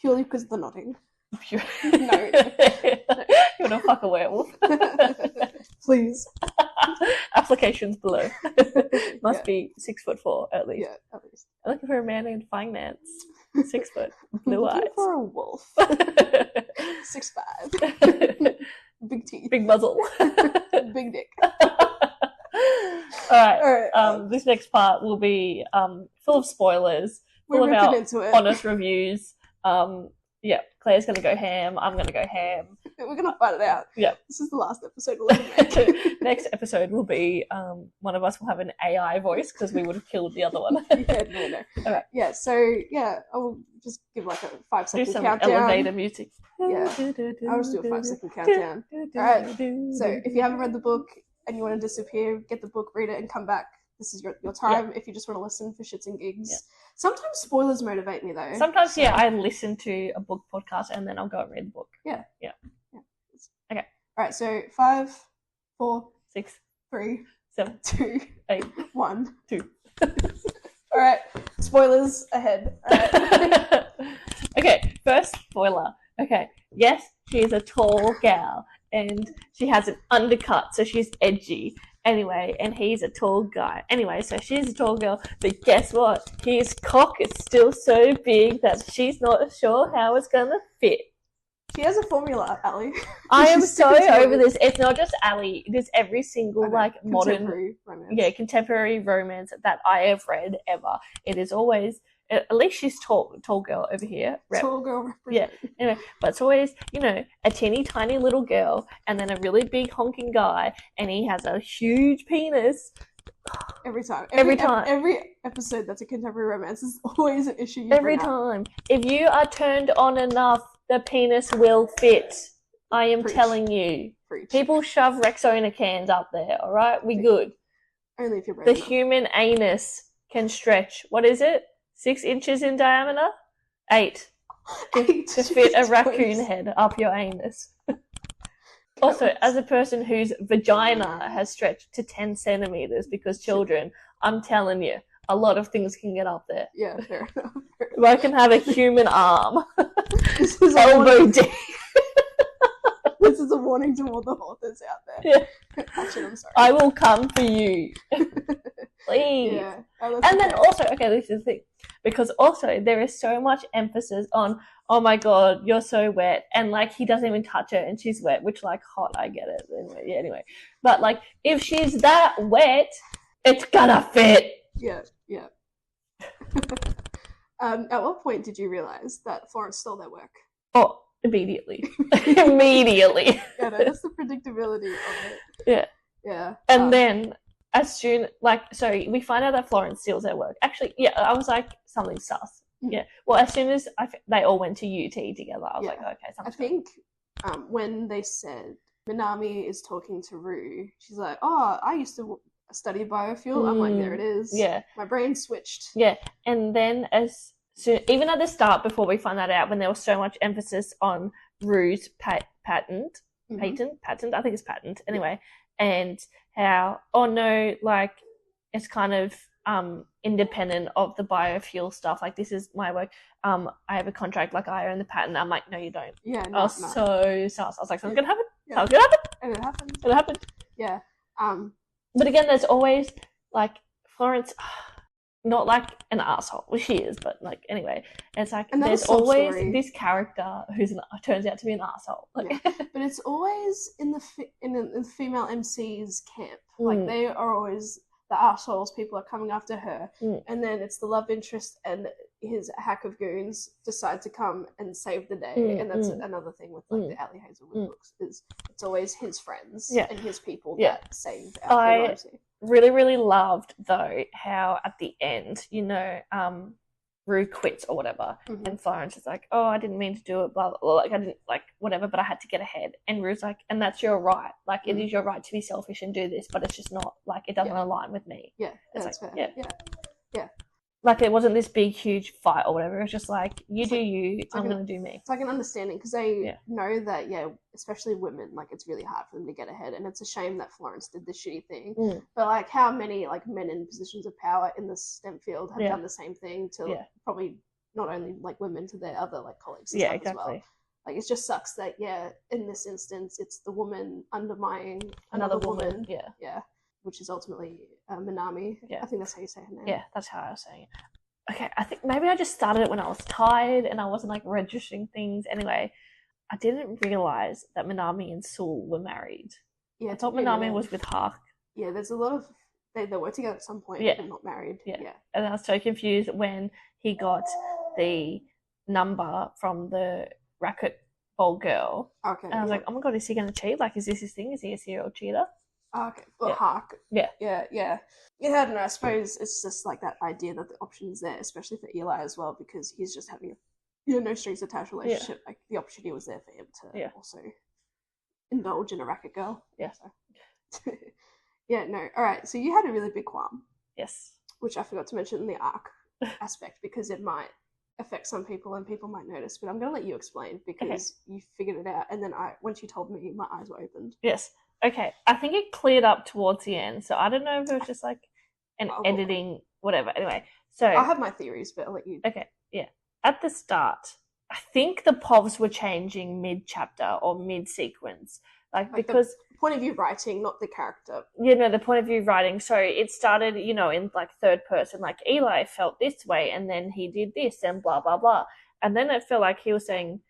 Speaker 1: Purely because of the nodding.
Speaker 2: No. You wanna fuck a werewolf?
Speaker 1: Please.
Speaker 2: Applications below. Must be 6'4" at least.
Speaker 1: Yeah, at least.
Speaker 2: I'm looking for a man named Finance. 6 foot, blue eyes.
Speaker 1: Looking for a wolf. 6'5". Big teeth.
Speaker 2: Big muzzle.
Speaker 1: Big dick.
Speaker 2: Alright. This next part will be full of spoilers. Full of our honest reviews. Claire's going to go ham. I'm going to go ham.
Speaker 1: We're going to fight it out.
Speaker 2: Yeah.
Speaker 1: This is the last episode we'll ever make.
Speaker 2: Next episode will be one of us will have an AI voice because we would have killed the other one.
Speaker 1: No. All right. Yeah, so, I'll just give like a 5-second countdown.
Speaker 2: Do some elevator music.
Speaker 1: Yeah. I'll just do a 5-second countdown. All right. So if you haven't read the book and you want to disappear, get the book, read it, and come back. This is your time if you just want to listen for shits and gigs. Yeah. Sometimes spoilers motivate me though.
Speaker 2: Sometimes, I listen to a book podcast and then I'll go and read the book.
Speaker 1: Yeah.
Speaker 2: Okay.
Speaker 1: All right. So 5, 4,
Speaker 2: 6,
Speaker 1: 3,
Speaker 2: 7,
Speaker 1: 2,
Speaker 2: 8,
Speaker 1: 1,
Speaker 2: 2.
Speaker 1: All right. Spoilers ahead. All right.
Speaker 2: Okay. First spoiler. Okay. Yes, she is a tall gal and she has an undercut, so she's edgy. Anyway, and he's a tall guy. Anyway, so she's a tall girl, but guess what? His cock is still so big that she's not sure how it's gonna fit.
Speaker 1: She has a formula, Ali.
Speaker 2: I am so over this. It's not just Ali. It is every single modern
Speaker 1: romance.
Speaker 2: Contemporary romance that I have read ever. It is always. At least she's tall girl over here.
Speaker 1: Tall girl.
Speaker 2: Yeah. Anyway, but it's always, a teeny tiny little girl and then a really big honking guy and he has a huge penis.
Speaker 1: Every time.
Speaker 2: Every time.
Speaker 1: Every episode that's a contemporary romance is always an issue.
Speaker 2: Every time. If you are turned on enough, the penis will fit. I am telling you.
Speaker 1: Preach.
Speaker 2: People shove Rexona cans up there, alright? We good.
Speaker 1: Only if you're brave
Speaker 2: enough. Human anus can stretch. What is it? 6 inches in diameter? 8. To fit a raccoon head up your anus. Also, as a person whose vagina has stretched to 10 centimeters because children, I'm telling you, a lot of things can get up there.
Speaker 1: Yeah, fair enough.
Speaker 2: I can have a human arm. This is elbow deep.
Speaker 1: This is a warning to all the authors out there.
Speaker 2: Yeah.
Speaker 1: Actually, I'm sorry.
Speaker 2: I will come for you. Please.
Speaker 1: Yeah.
Speaker 2: And then also, this is the thing. Because also there is so much emphasis on, oh my god, you're so wet, and like he doesn't even touch her and she's wet, which like hot, I get it. Anyway. But like if she's that wet, It's gonna fit.
Speaker 1: Yeah. At what point did you realise that Florence stole their work?
Speaker 2: Oh, immediately. Immediately.
Speaker 1: Yeah, no, that's the predictability of it.
Speaker 2: Yeah.
Speaker 1: Yeah.
Speaker 2: And then, as soon, so we find out that Florence steals their work. Actually, yeah, I was like, something's sus. Yeah. Well, as soon as they all went to UT together, I was like, okay, something's
Speaker 1: I think when they said Minami is talking to Rue, she's like, oh, I used to study biofuel. I'm like, there it is.
Speaker 2: Yeah.
Speaker 1: My brain switched.
Speaker 2: Yeah. And then even at the start, before we find that out, when there was so much emphasis on Rue's patent, I think it's patent, anyway, and how, oh no, like, it's kind of independent of the biofuel stuff, like, this is my work, I have a contract, like, I own the patent. I'm like, no, you don't.
Speaker 1: Yeah,
Speaker 2: no, I was so sus. I was like, something's gonna happen. Something's gonna happen.
Speaker 1: And it happened. Yeah.
Speaker 2: But again, there's always, like, Florence, not like an asshole, well, she is, but, like, anyway, it's like, there's always this character who's turns out to be an asshole. Like,
Speaker 1: but it's always in the female MC's camp. Like, they are always the assholes. People are coming after her, and then it's the love interest and his hack of goons decide to come and save the day. And that's another thing with, like, the Ali Hazelwood books, is it's always his friends and his people that save our humanity.
Speaker 2: Really, really loved, though, how at the end, Rue quits or whatever, and Florence is like, oh, I didn't mean to do it, blah, blah, blah, like, I didn't, like, whatever, but I had to get ahead. And Rue's like, and that's your right. Like, it is your right to be selfish and do this, but it's just not, like, it doesn't align with me.
Speaker 1: Yeah,
Speaker 2: it's
Speaker 1: that's
Speaker 2: like,
Speaker 1: fair. Yeah.
Speaker 2: Like, it wasn't this big, huge fight or whatever. It was just like, you do you, I'm going to do me.
Speaker 1: It's like an understanding, because they know that, especially women, like, it's really hard for them to get ahead. And it's a shame that Florence did this shitty thing. But, like, how many, like, men in positions of power in the STEM field have done the same thing to probably not only, like, women, to their other, like, colleagues and stuff as well. Like, it just sucks that, in this instance, it's the woman undermining another woman. Yeah. Which is ultimately Minami. I think that's how you say her name.
Speaker 2: Yeah, that's how I was saying it. Okay, I think maybe I just started it when I was tired and I wasn't, like, registering things. Anyway, I didn't realise that Minami and Sul were married. Yeah, I thought Minami was with Hark.
Speaker 1: Yeah, there's a lot of... They were together at some point, but not married. Yeah.
Speaker 2: And I was so confused when he got the number from the racquetball girl.
Speaker 1: Okay.
Speaker 2: And I was like, oh my god, is he going to cheat? Like, is this his thing? Is he a serial cheater?
Speaker 1: Okay. Well, Hark.
Speaker 2: Yeah,
Speaker 1: I don't know. I suppose it's just, like, that idea that the option's there, especially for Eli as well, because he's just having a no strings attached relationship. Like, the opportunity was there for him to also indulge in a racket girl.
Speaker 2: Yeah.
Speaker 1: So. All right. So you had a really big qualm.
Speaker 2: Yes.
Speaker 1: Which I forgot to mention in the arc aspect, because it might affect some people and people might notice. But I'm going to let you explain, because you figured it out, and then once you told me, my eyes were opened.
Speaker 2: Yes. Okay, I think it cleared up towards the end, so I don't know if it was just, like, an editing, whatever. Anyway, so...
Speaker 1: I have my theories, but I'll let you...
Speaker 2: Okay, yeah. At the start, I think the POVs were changing mid-chapter or mid-sequence. Like, because...
Speaker 1: The point of view writing, not the character.
Speaker 2: The point of view writing. So it started, in, like, third person. Like, Eli felt this way, and then he did this, and blah, blah, blah. And then it felt like he was saying...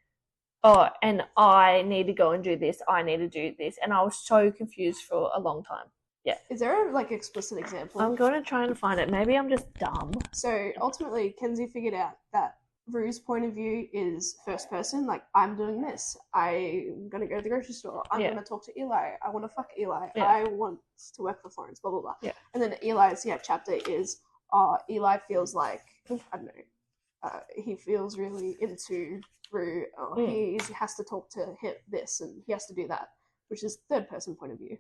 Speaker 2: oh, and I need to go and do this, I need to do this. And I was so confused for a long time. Yeah.
Speaker 1: Is there a, like, explicit example?
Speaker 2: I'm going to try and find it. Maybe I'm just dumb.
Speaker 1: So, ultimately, Kenzie figured out that Rue's point of view is first person. Like, I'm doing this. I'm going to go to the grocery store. I'm going to talk to Eli. I want to fuck Eli. I want to work for Florence, blah, blah, blah.
Speaker 2: Yeah.
Speaker 1: And then Eli's chapter is, Eli feels like, I don't know, he feels really into... Rue, he has to talk to him this and he has to do that, which is third person point of view.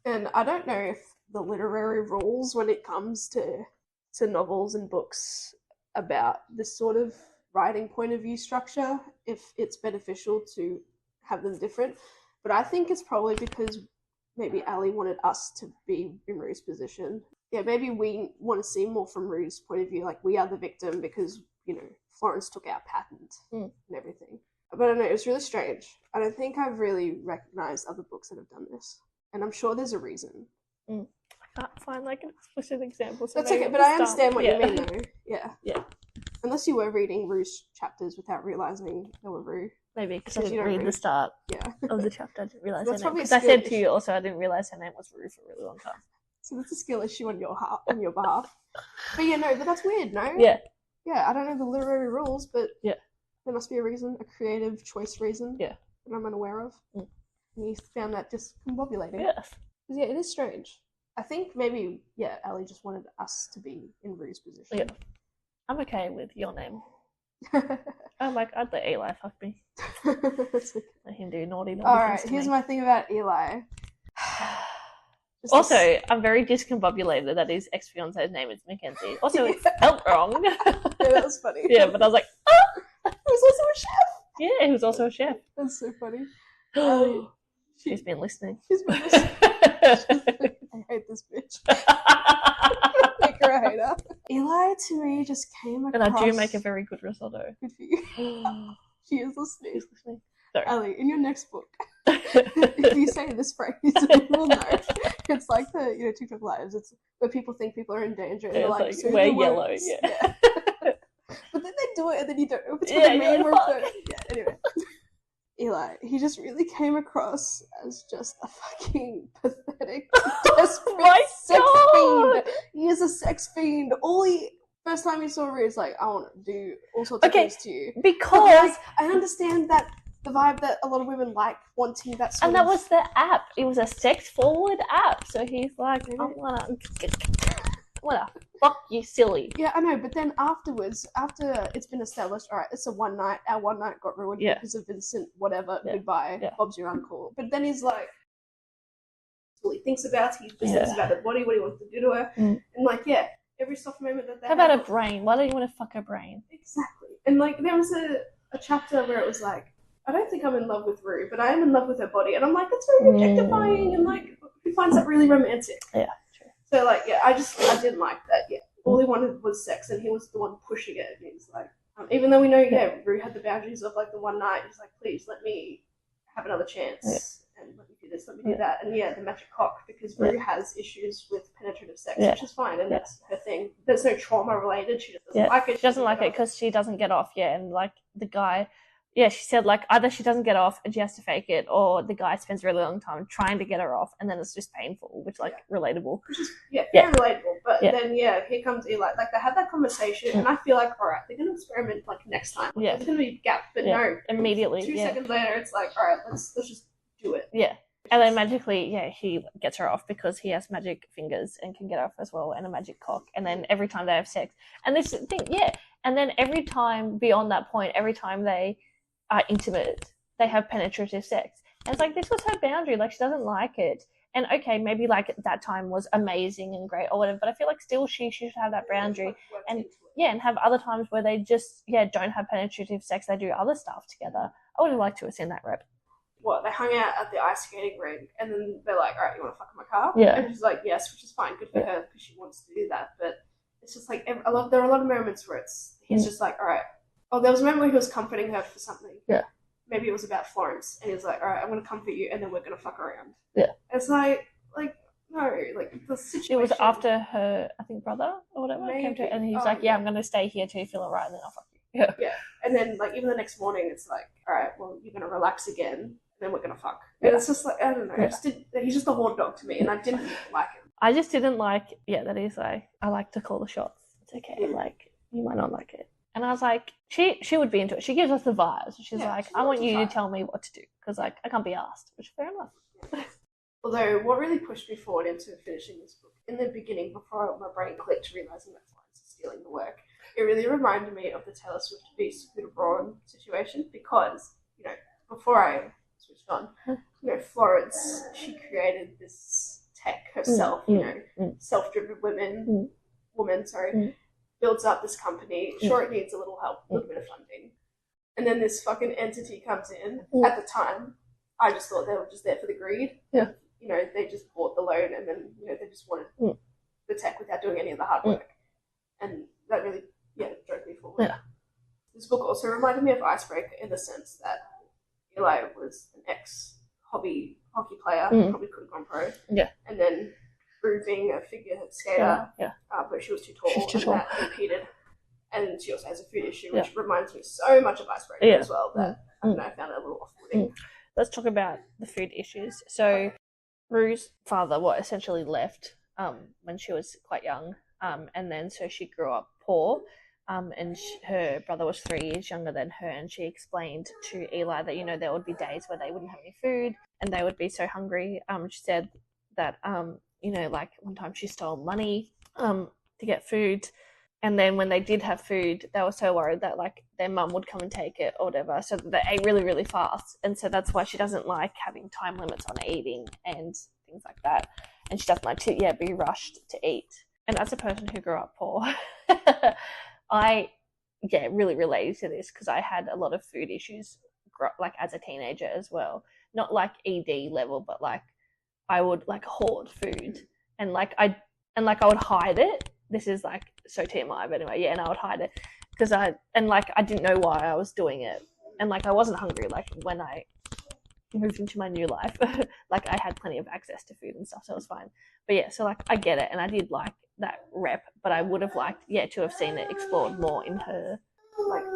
Speaker 1: And I don't know if the literary rules when it comes to novels and books about this sort of writing point of view structure, if it's beneficial to have them different. But I think it's probably because maybe Ali wanted us to be in Rue's position. Yeah, maybe we want to see more from Rue's point of view, like we are the victim because, Florence took our patent and everything. But I don't know, it was really strange. I don't think I've really recognised other books that have done this. And I'm sure there's a reason.
Speaker 2: I can't find, like, an explicit example. So
Speaker 1: that's okay, but I understand what you mean, though.
Speaker 2: Yeah.
Speaker 1: Unless you were reading Rue's chapters without realising they were Rue.
Speaker 2: Maybe, because I didn't read the start
Speaker 1: of
Speaker 2: the chapter. I didn't realise her name.
Speaker 1: Probably
Speaker 2: because I said to you also I didn't realise her name was Rue for a really long time.
Speaker 1: So that's a skill issue on your behalf. But yeah, no, but that's weird, no?
Speaker 2: Yeah.
Speaker 1: Yeah, I don't know the literary rules, but
Speaker 2: yeah,
Speaker 1: there must be a reason, a creative choice reason.
Speaker 2: Yeah.
Speaker 1: That I'm unaware of. And you found that discombobulating.
Speaker 2: Yes.
Speaker 1: Yeah, it is strange. I think maybe, yeah, Ali just wanted us to be in Rue's position.
Speaker 2: Yeah. I'm okay with your name. I'm like, I'd let Eli fuck me.
Speaker 1: That's okay.
Speaker 2: Let him do naughty
Speaker 1: Alright,
Speaker 2: things to
Speaker 1: here's
Speaker 2: me.
Speaker 1: my thing about Eli.
Speaker 2: Also, I'm very discombobulated that his ex-fiance's name is Mackenzie. Also, it's spelled wrong.
Speaker 1: Yeah, that was funny.
Speaker 2: Yeah, but I was like,
Speaker 1: He was also a chef!
Speaker 2: yeah, he was also a chef.
Speaker 1: That's so funny.
Speaker 2: She's been listening.
Speaker 1: She's been listening. I hate this bitch. Make her a hater. Eli, to me, just came across...
Speaker 2: And I do make a very good risotto.
Speaker 1: Good for you. She is listening.
Speaker 2: She's listening. Sorry.
Speaker 1: Ali, in your next book, if you say this phrase, we'll know. It's like the TikTok lives. It's where people think people are in danger. And
Speaker 2: Yeah,
Speaker 1: they're like,
Speaker 2: it's
Speaker 1: so
Speaker 2: wear
Speaker 1: the
Speaker 2: yellow.
Speaker 1: words.
Speaker 2: Yeah.
Speaker 1: But then they do it, and then you don't know if it's
Speaker 2: Yeah,
Speaker 1: what they
Speaker 2: you're
Speaker 1: mean or
Speaker 2: like,
Speaker 1: if they're... Yeah, anyway. Eli, he just really came across as just a fucking pathetic, desperate
Speaker 2: My
Speaker 1: sex
Speaker 2: God.
Speaker 1: fiend. He is a sex fiend. First time you saw Rue, it's like, I want to do all sorts of
Speaker 2: Okay,
Speaker 1: things to you.
Speaker 2: because...
Speaker 1: Like, I understand that the vibe that a lot of women like, wanting that sort
Speaker 2: And that was the app. It was a sex-forward app. So he's like, I wanna fuck you, silly.
Speaker 1: Yeah, I know, but then afterwards, after it's been established, alright, it's a one night, our one night got ruined because of Vincent, whatever, goodbye, Bob's your uncle. But then he's like, he thinks about it, he thinks about the body, what he wants to do to her, and like, yeah, every soft moment that they
Speaker 2: How about a brain? Why don't you want to fuck a brain?
Speaker 1: Exactly. And like, there was a chapter where it was like, I don't think I'm in love with Rue, but I am in love with her body. And I'm like, that's very objectifying, and like, who finds that really romantic?
Speaker 2: Yeah, true.
Speaker 1: So like, yeah, I didn't like that, yeah. All he wanted was sex, and he was the one pushing it. And he was like, even though we know, Rue had the boundaries of like the one night, he's like, please let me have another chance. And let me do this, let me do that. And the magic cock, because Rue has issues with penetrative sex, which is fine, and that's her thing. There's no trauma related, she just doesn't like it.
Speaker 2: She doesn't like it because she doesn't get off, and like the guy, she said like either she doesn't get off and she has to fake it, or the guy spends a really long time trying to get her off, and then it's just painful, which like relatable.
Speaker 1: Which is, very relatable. But then, here comes Eli. Like, they had that conversation, and I feel like, alright, they're going to experiment, like, next time. Like, there's going to be a gap, but no.
Speaker 2: Immediately,
Speaker 1: 2 seconds later, it's like, alright, let's just do it.
Speaker 2: Yeah. And then magically, he gets her off because he has magic fingers and can get off as well, and a magic cock. And then every time they have sex, and this thing, and then every time beyond that point, every time they are intimate, they have penetrative sex. And it's like, this was her boundary. Like, she doesn't like it. And okay, maybe like that time was amazing and great or whatever, but I feel like still she should have that boundary, and and have other times where they just don't have penetrative sex. They do other stuff together. I would have liked to have seen that rep.
Speaker 1: What, they hung out at the ice skating rink, and then they're like, alright, you want to fuck in my car?
Speaker 2: Yeah.
Speaker 1: And she's like, yes, which is fine, good for her, because she wants to do that. But it's just like, there are a lot of moments where he's just like, alright. Oh, there was a moment where he was comforting her for something.
Speaker 2: Yeah.
Speaker 1: Maybe it was about Florence, and he was like, alright, I'm going to comfort you, and then we're going to fuck around.
Speaker 2: Yeah.
Speaker 1: It's like, no, like, the situation...
Speaker 2: It was after her, I think, brother or whatever came to, and he was like, I'm going to stay here till you feel alright, and then I'll fuck you. Yeah.
Speaker 1: Yeah. And then, like, even the next morning, it's like, alright, well, you're going to relax again, then we're gonna fuck. And it's just like, I don't know. He's just a horn dog to me, and I didn't like him.
Speaker 2: I just didn't like, that he's like, I like to call the shots. It's okay. Like, you might not like it. And I was like, she would be into it. She gives us the vibes. She's like, I want you to tell me what to do, because like I can't be asked. Which is fair enough.
Speaker 1: Although, what really pushed me forward into finishing this book in the beginning, before my brain clicked, realizing that Florence is stealing the work, it really reminded me of the Taylor Swift v. Scooter Braun situation, because before I switched on, Florence, she created this tech herself, self-driven woman, builds up this company. Sure, it needs a little help, a little bit of funding. And then this fucking entity comes in. At the time, I just thought they were just there for the greed.
Speaker 2: Yeah.
Speaker 1: They just bought the loan, and then, they just wanted the tech without doing any of the hard work. And that really, drove me forward. Yeah. This book also reminded me of Icebreaker in the sense that Eli was an ex-hobby hockey player, probably could have gone pro. Yeah. And then Rue being a figure skater, but she was too tall.
Speaker 2: She's too tall.
Speaker 1: That impeded. And she also has a food issue, which reminds me so much of Icebreaker as well, that I don't know, I found it a little off-putting.
Speaker 2: Let's talk about the food issues. So Rue's father, essentially left when she was quite young. And then so she grew up poor. And her brother was 3 years younger than her, and she explained to Eli that, you know, there would be days where they wouldn't have any food and they would be so hungry. She said that, you know, like one time she stole money to get food, and then when they did have food, they were so worried that like their mum would come and take it or whatever, so they ate really, really fast. And so that's why she doesn't like having time limits on eating and things like that. And she doesn't like to, be rushed to eat. And as a person who grew up poor, I really related to this because I had a lot of food issues like as a teenager as well. Not like ED level, but like I would like hoard food and I would hide it. This is like so TMI, but anyway, and I would hide it because I didn't know why I was doing it, and like I wasn't hungry like when I moved into my new life. Like I had plenty of access to food and stuff, so it was fine. But yeah, so like I get it, and I did like that rep, but I would have liked to have seen it explored more in her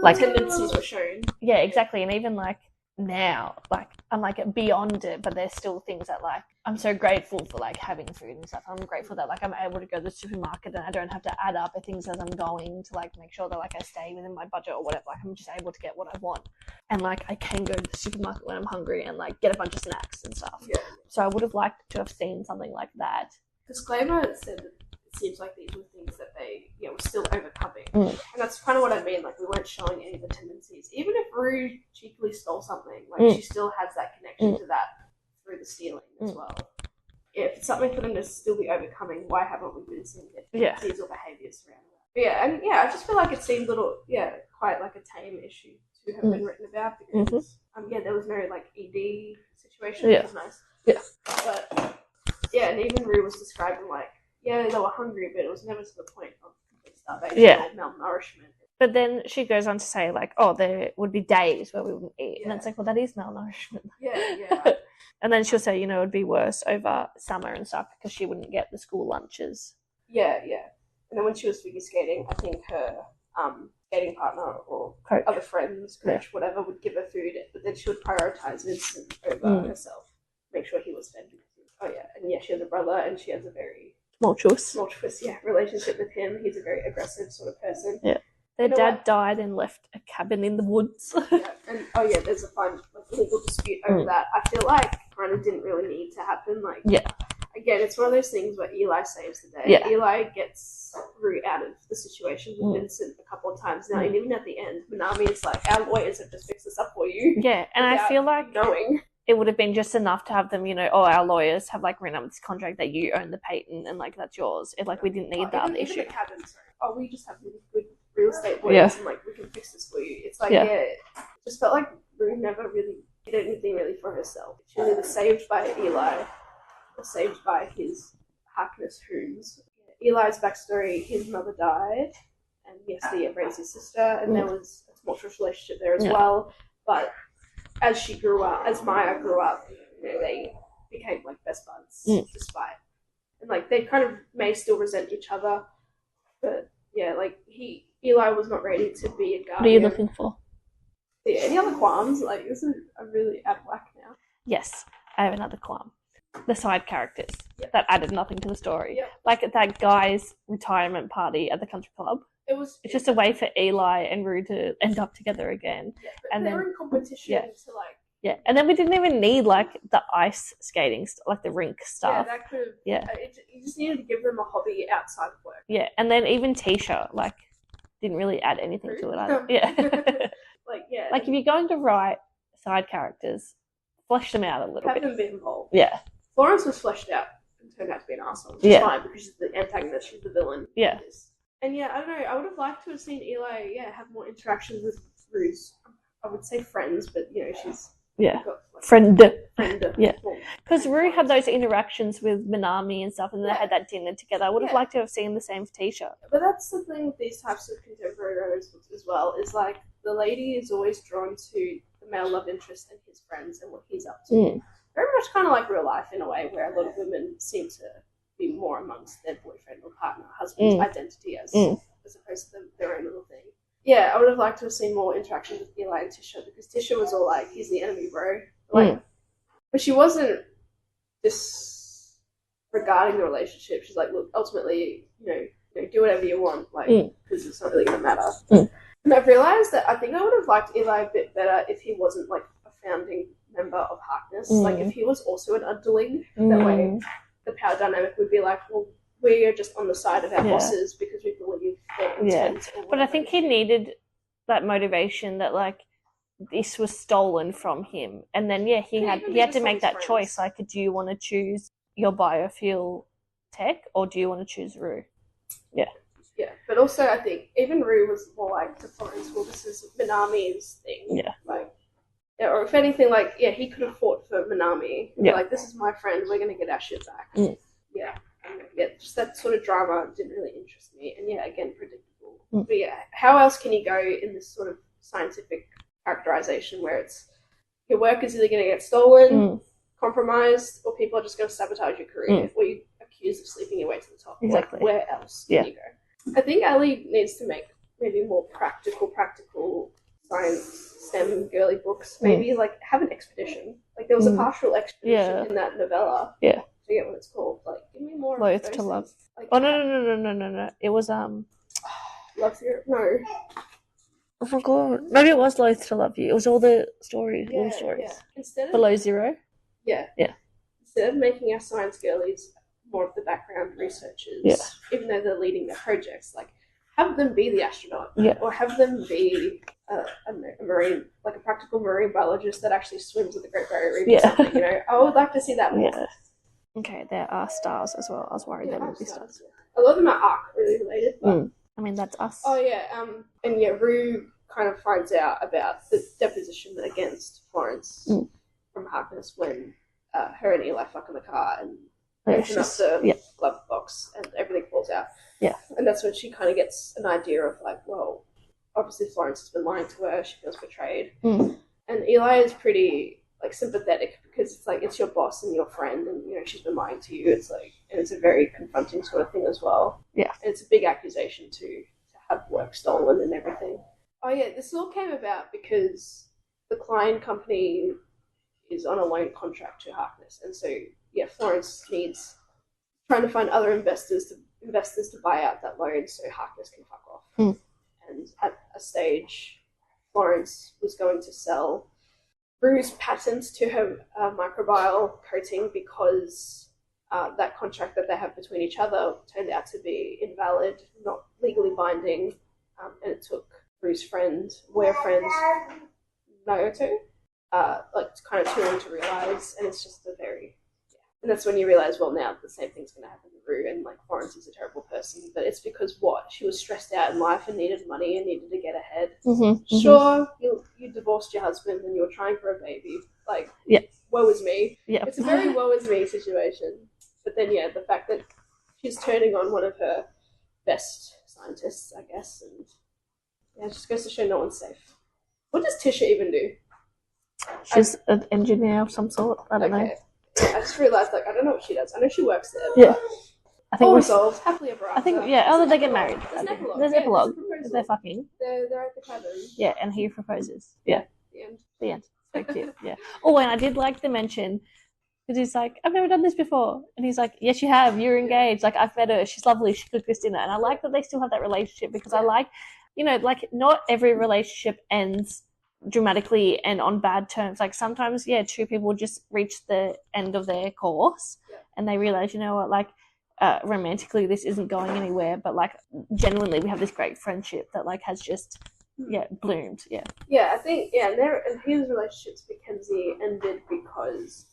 Speaker 2: like
Speaker 1: tendencies were shown.
Speaker 2: Yeah, exactly. And even like now, like I'm like beyond it, but there's still things that like I'm so grateful for like having food and stuff. I'm grateful that like I'm able to go to the supermarket and I don't have to add up at things as I'm going to like make sure that like I stay within my budget or whatever. Like I'm just able to get what I want, and like I can go to the supermarket when I'm hungry and like get a bunch of snacks and stuff.
Speaker 1: Yeah.
Speaker 2: So I would have liked to have seen something like that.
Speaker 1: Disclaimer said that it seems like these were things that they were still overcoming. And that's kind of what I mean, like we weren't showing any of the tendencies. Even if Rue cheekily stole something, like she still has that connection to that through the stealing as well. If it's something for them to still be overcoming, why haven't we been seeing tendencies or behaviours around that? But I just feel like it seemed quite like a tame issue to have been written about because there was no like ED situation, which was nice.
Speaker 2: Yeah.
Speaker 1: But and even Rue was describing like, they were hungry, but it was never to the point of complete starvation or malnourishment.
Speaker 2: But then she goes on to say like, there would be days where we wouldn't eat. And it's like, well, that is malnourishment.
Speaker 1: Yeah.
Speaker 2: And then she'll say, it would be worse over summer and stuff because she wouldn't get the school lunches.
Speaker 1: Yeah. And then when she was figure skating, I think her skating partner or
Speaker 2: coach.
Speaker 1: Other friends, coach, whatever, would give her food, but then she would prioritise Vincent over herself, make sure he was fed. She has a brother, and she has a very tumultuous, relationship with him. He's a very aggressive sort of person.
Speaker 2: Yeah. Their dad died and left a cabin in the woods.
Speaker 1: There's a fun legal dispute over that. I feel like kind of didn't really need to happen. Again, it's one of those things where Eli saves the day.
Speaker 2: Yeah.
Speaker 1: Eli gets Rue out of the situation with Vincent a couple of times now, and even at the end, Minami is like, our lawyers have just fixed this up for you.
Speaker 2: Yeah, and I feel like
Speaker 1: knowing
Speaker 2: it would have been just enough to have them, our lawyers have like written up this contract that you own the patent and like that's yours. We didn't need that other issue.
Speaker 1: The cabin, we just have really good real estate lawyers and like we can fix this for you. It's like it just felt like Rue never really did anything really for herself. She was either saved by Eli or saved by his Harkness Hoons. Eli's backstory: his mother died, and he has to raise his sister, and there was a tumultuous relationship there as well. But as Maya grew up, they became like best buds, despite, and like they kind of may still resent each other, but Eli was not ready to be a guardian.
Speaker 2: What are you looking for?
Speaker 1: Any other qualms? Like this is really out of whack now.
Speaker 2: Yes, I have another qualm. The side characters that added nothing to the story.
Speaker 1: Yep.
Speaker 2: Like that guy's retirement party at the country club. It's just a way for Eli and Rue to end up together again.
Speaker 1: Yeah, and they were in competition to like.
Speaker 2: Yeah, and then we didn't even need like the ice skating, like the rink stuff.
Speaker 1: Yeah, that could have.
Speaker 2: Yeah,
Speaker 1: you just needed to give them a hobby outside of work.
Speaker 2: Yeah, and then even Tisha didn't really add anything to it either. Yeah, like if you're going to write side characters, flesh them out a little bit.
Speaker 1: Have them be involved.
Speaker 2: Yeah,
Speaker 1: Florence was fleshed out and turned out to be an arsehole, which is fine because she's the antagonist, she's the villain.
Speaker 2: Yeah.
Speaker 1: And I don't know, I would have liked to have seen Eli, have more interactions with Rue's, I would say friends, but, she's... got,
Speaker 2: friend. Yeah.
Speaker 1: Well,
Speaker 2: because Rue had those interactions with Minami and stuff, and they had that dinner together. I would have liked to have seen the same for Tisha.
Speaker 1: But that's the thing with these types of contemporary romance books as well, is like, the lady is always drawn to the male love interest and his friends and what he's up to. Very much kind of like real life in a way, where a lot of women seem to be more amongst their boyfriend or partner, husband's identity as opposed to their own little thing. Yeah, I would have liked to have seen more interaction with Eli and Tisha, because Tisha was all like, he's the enemy, bro. But she wasn't this regarding the relationship, she's like, look, ultimately, do whatever you want, like, because it's not really going to matter. And I've realised that I think I would have liked Eli a bit better if he wasn't, like, a founding member of Harkness. Like, if he was also an underling, that way the power dynamic would be like, well, we are just on the side of our bosses because we believe their intent.
Speaker 2: But I think he needed that motivation that, like, this was stolen from him. And then, he had to make that choice. Like, do you want to choose your biofuel tech or do you want to choose Rue? Yeah.
Speaker 1: Yeah, but also I think even Rue was more like to Florence, well, this is Minami's thing.
Speaker 2: Yeah.
Speaker 1: Like, or if anything, like, he could have fought for Minami.
Speaker 2: Yeah.
Speaker 1: Like, this is my friend, we're going to get our shit back. Yeah. Just that sort of drama didn't really interest me. And again, predictable. But how else can you go in this sort of scientific characterization where it's your work is either going to get stolen, compromised, or people are just going to sabotage your career, or you accused of sleeping your way to the top.
Speaker 2: Exactly.
Speaker 1: Like, where else can you go? I think Ali needs to make maybe more practical science STEM girly books. Maybe like have an expedition. Like there was a partial expedition in that novella. Yeah. I forget what it's called. Like give me more.
Speaker 2: Loath to Love. Like, oh no. It was
Speaker 1: Love Theory. No.
Speaker 2: I forgot. Maybe it was Loath to Love You. It was all the stories, little stories.
Speaker 1: Yeah. Instead of
Speaker 2: Below Zero.
Speaker 1: Yeah. Instead of making our science girlies more of the background researchers, even though they're leading their projects, like have them be the astronaut, or have them be a marine, like a practical marine biologist that actually swims at the Great Barrier Reef or something. I would like to see that more.
Speaker 2: Okay, there are stars as well. I was worried there would be stars.
Speaker 1: A lot of them are arc really related, but
Speaker 2: I mean that's us.
Speaker 1: Oh yeah, and Rue kind of finds out about the deposition against Florence from Harkness when her and Eli fuck in the car and open up the glove box and everything falls out. Yeah. And that's when she kind of gets an idea of like, well, obviously Florence has been lying to her, she feels betrayed. And Eli is pretty like sympathetic because it's like it's your boss and your friend and she's been lying to you. It's like, and it's a very confronting sort of thing as well. Yeah. And it's a big accusation to have work stolen and everything. Oh yeah, this all came about because the Kline company is on a loan contract to Harkness, and so Florence needs trying to find other investors to buy out that loan so Harkness can fuck off. And at a stage, Florence was going to sell Rue's patents to her microbial coating because that contract that they have between each other turned out to be invalid, not legally binding, and it took Rue's friend, Naoto, like kind of too long to realise, and it's just and that's when you realise, well, now the same thing's going to happen to Rue, and like Florence is a terrible person, but it's because she was stressed out in life and needed money and needed to get ahead. Sure, you divorced your husband and you were trying for a baby, like woe is me. It's a very woe is me situation. But then the fact that she's turning on one of her best scientists, I guess, and it just goes to show no one's safe. What does Tisha even do?
Speaker 2: She's an engineer of some sort. I don't know.
Speaker 1: I just realised, like, I don't know what she does. I know she works there. I think all resolved, happily ever after.
Speaker 2: I think, they get married. There's an epilogue. They're fucking.
Speaker 1: They're at the cabin.
Speaker 2: Yeah, and he proposes. Yeah. The end. So cute. Yeah. Oh, and I did like the mention because he's like, I've never done this before, and he's like, yes, you have. You're engaged. Like, I've met her. She's lovely. She cooked this dinner, and I like that they still have that relationship because I like, like not every relationship ends dramatically and on bad terms. Like sometimes two people just reach the end of their course and they realize like romantically this isn't going anywhere, but like genuinely we have this great friendship that like has just bloomed.
Speaker 1: I think and his relationship to Mackenzie ended because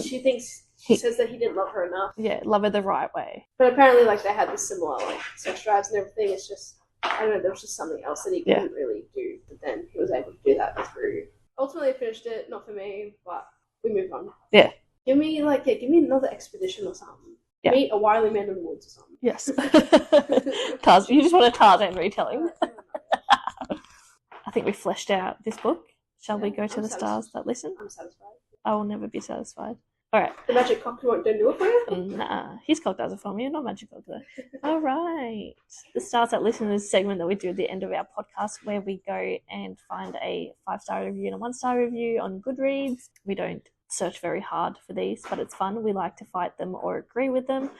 Speaker 1: she says that he didn't love her enough,
Speaker 2: love her the right way,
Speaker 1: but apparently like they had this similar like sex drives and everything. It's just I don't know, there was just something else that he couldn't really do, but then he was able to do that through. Ultimately, I finished it, not for me, but we moved on. Yeah. Give me another expedition or something. Yeah. Meet a wily man in the woods or something.
Speaker 2: Yes. You just want a Tarzan retelling. I think we fleshed out this book. Shall we go to the stars that listen?
Speaker 1: I'm satisfied.
Speaker 2: I will never be satisfied. All right.
Speaker 1: The magic cock don't do it for you?
Speaker 2: Nah, his cock does it for me, not magic cock though. All right. The Stars That Listen is a segment that we do at the end of our podcast where we go and find a 5-star review and a 1-star review on Goodreads. We don't search very hard for these, but it's fun. We like to fight them or agree with them.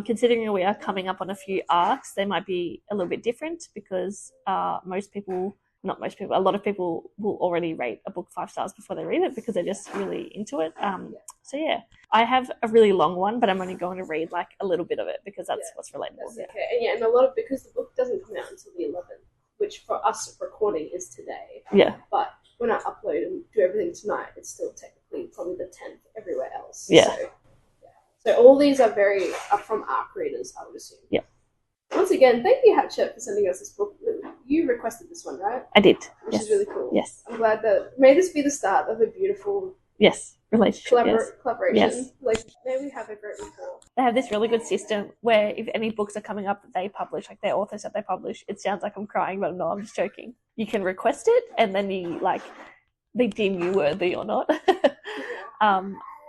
Speaker 2: Considering we are coming up on a few arcs, they might be a little bit different because a lot of people will already rate a book 5 stars before they read it because they're just really into it. So yeah, I have a really long one, but I'm only going to read like a little bit of it because that's what's relatable.
Speaker 1: That's okay. And a lot of, because the book doesn't come out until the 11th, which for us recording is today.
Speaker 2: Yeah.
Speaker 1: But when I upload and do everything tonight, it's still technically probably the 10th everywhere else.
Speaker 2: Yeah.
Speaker 1: So all these are from ARC readers, I would assume.
Speaker 2: Yeah.
Speaker 1: Once again, thank you, Hatchet, for sending us this book. You requested this one, right?
Speaker 2: I did.
Speaker 1: Which is really cool.
Speaker 2: Yes.
Speaker 1: I'm glad that, may this be the start of a beautiful
Speaker 2: relationship.
Speaker 1: Collaboration.
Speaker 2: Yes.
Speaker 1: Like, may we have a great rapport.
Speaker 2: They have this really good system where if any books are coming up that they publish, like their authors that they publish, it sounds like I'm crying, but no, I'm just joking. You can request it, and then they deem you worthy or not.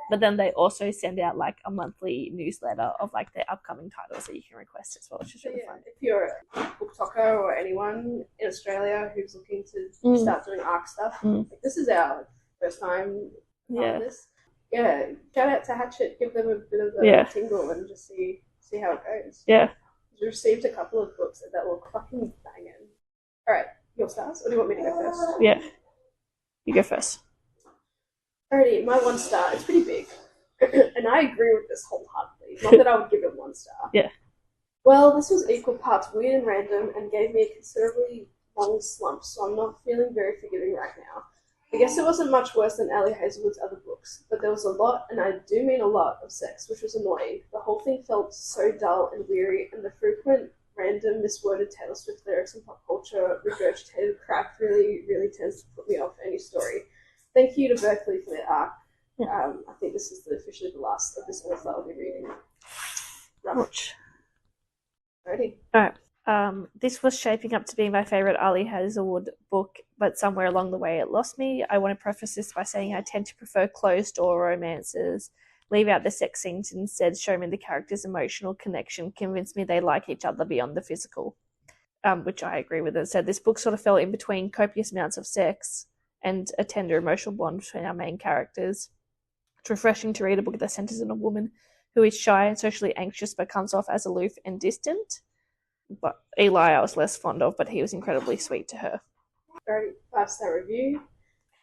Speaker 2: But then they also send out like a monthly newsletter of like their upcoming titles that you can request as well, which is really fun.
Speaker 1: If you're a book talker or anyone in Australia who's looking to start doing ARC stuff, like, this is our first time on this. Yeah, shout out to Hatchet, give them a bit of a tingle and just see how it goes.
Speaker 2: Yeah.
Speaker 1: We received a couple of books that look fucking banging. Alright, your stars, or do you want me to go first?
Speaker 2: Yeah. You go first.
Speaker 1: Alrighty, my 1 star, it's pretty big. And I agree with this wholeheartedly. Not that I would give it 1 star.
Speaker 2: Yeah.
Speaker 1: Well, this was equal parts weird and random and gave me a considerably long slump, so I'm not feeling very forgiving right now. I guess it wasn't much worse than Ali Hazelwood's other books, but there was a lot, and I do mean a lot, of sex, which was annoying. The whole thing felt so dull and weary, and the frequent, random, misworded Taylor Swift lyrics and pop culture regurgitated crap really, really tends to put me off any story. Thank you to Berkeley for their arc. I think this is officially the last of this author I'll be reading.
Speaker 2: Ouch.
Speaker 1: Ready?
Speaker 2: Alright. This was shaping up to be my favourite Ali Hazelwood book, but somewhere along the way it lost me. I want to preface this by saying I tend to prefer closed-door romances. Leave out the sex scenes and instead show me the characters' emotional connection, convince me they like each other beyond the physical, which I agree with. It said this book sort of fell in between copious amounts of sex and a tender emotional bond between our main characters. It's refreshing to read a book that centers on a woman who is shy and socially anxious but comes off as aloof and distant. But Eli I was less fond of, but he was incredibly sweet to her.
Speaker 1: Very 5-star review.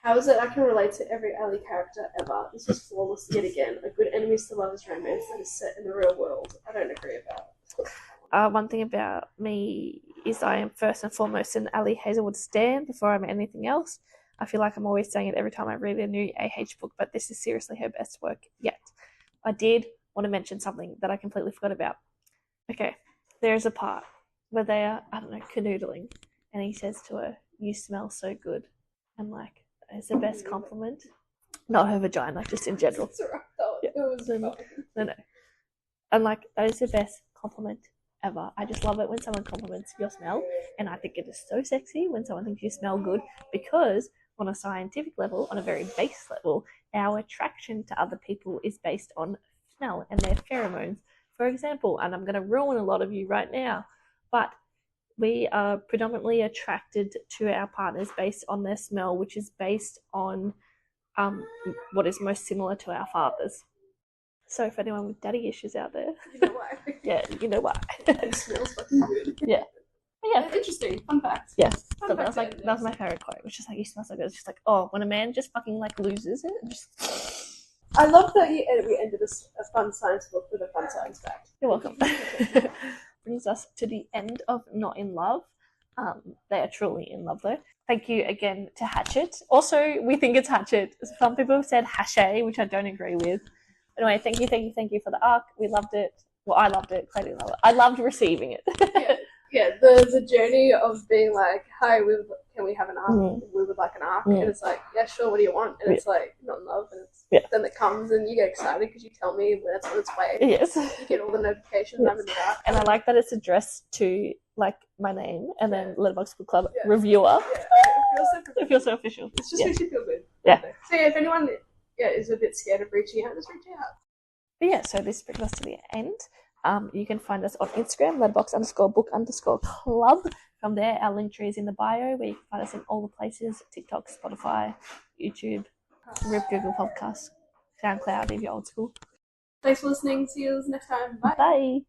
Speaker 1: How is it I can relate to every Ali character ever? This was flawless yet again. A good enemies to lovers romance that is set in the real world. I don't agree about.
Speaker 2: One thing about me is I am first and foremost an Ali Hazelwood stan before I'm anything else. I feel like I'm always saying it every time I read a new AH book, but this is seriously her best work yet. I did want to mention something that I completely forgot about. Okay, there's a part where they are, canoodling, and he says to her, "You smell so good." And like, it's the best compliment. Not her vagina, just in general.
Speaker 1: It's alright, though. It was
Speaker 2: No. And like, that is the best compliment ever. I just love it when someone compliments your smell, and I think it is so sexy when someone thinks you smell good, because on a scientific level, on a very base level, our attraction to other people is based on smell and their pheromones. For example, and I'm going to ruin a lot of you right now, but we are predominantly attracted to our partners based on their smell, which is based on what is most similar to our fathers. So for anyone with daddy issues out there,
Speaker 1: you know why.
Speaker 2: Yeah, you know why.
Speaker 1: It smells fucking good.
Speaker 2: Yeah. Yeah.
Speaker 1: Interesting. Fun fact.
Speaker 2: Yeah. So that was my favorite quote, which is like, "You smell so good." It's just like, oh, when a man just fucking like loses it, just.
Speaker 1: I love that we ended a fun science book with a fun science fact.
Speaker 2: You're welcome. Brings us to the end of Not in Love. They are truly in love though. Thank you again to Hatchet. Also, we think it's Hatchet. Some people have said Hashay, which I don't agree with. Anyway, thank you for the arc. We loved it. Well, I loved it. Clay didn't love it. I loved receiving it.
Speaker 1: Yeah, the journey of being like, "Hi, can we have an arc? We would like an arc," and it's like, "Yeah, sure. What do you want?" And it's like, "Not in love," and then it comes, and you get excited because you tell me when it's on its way.
Speaker 2: Yes,
Speaker 1: you get all the notifications. I'm in the arc,
Speaker 2: and I like that it's addressed to like my name and then Letterboxbookclub reviewer. It feels so official.
Speaker 1: It just makes you feel good.
Speaker 2: Yeah.
Speaker 1: So if anyone is a bit scared of reaching out, just reach out.
Speaker 2: But yeah, so this brings us to the end. You can find us on Instagram, letterbox_book_club. From there, our link tree is in the bio, where you can find us in all the places: TikTok, Spotify, YouTube, Rip, Google Podcasts. SoundCloud if you're old school.
Speaker 1: Thanks for listening. See you next time. Bye.
Speaker 2: Bye.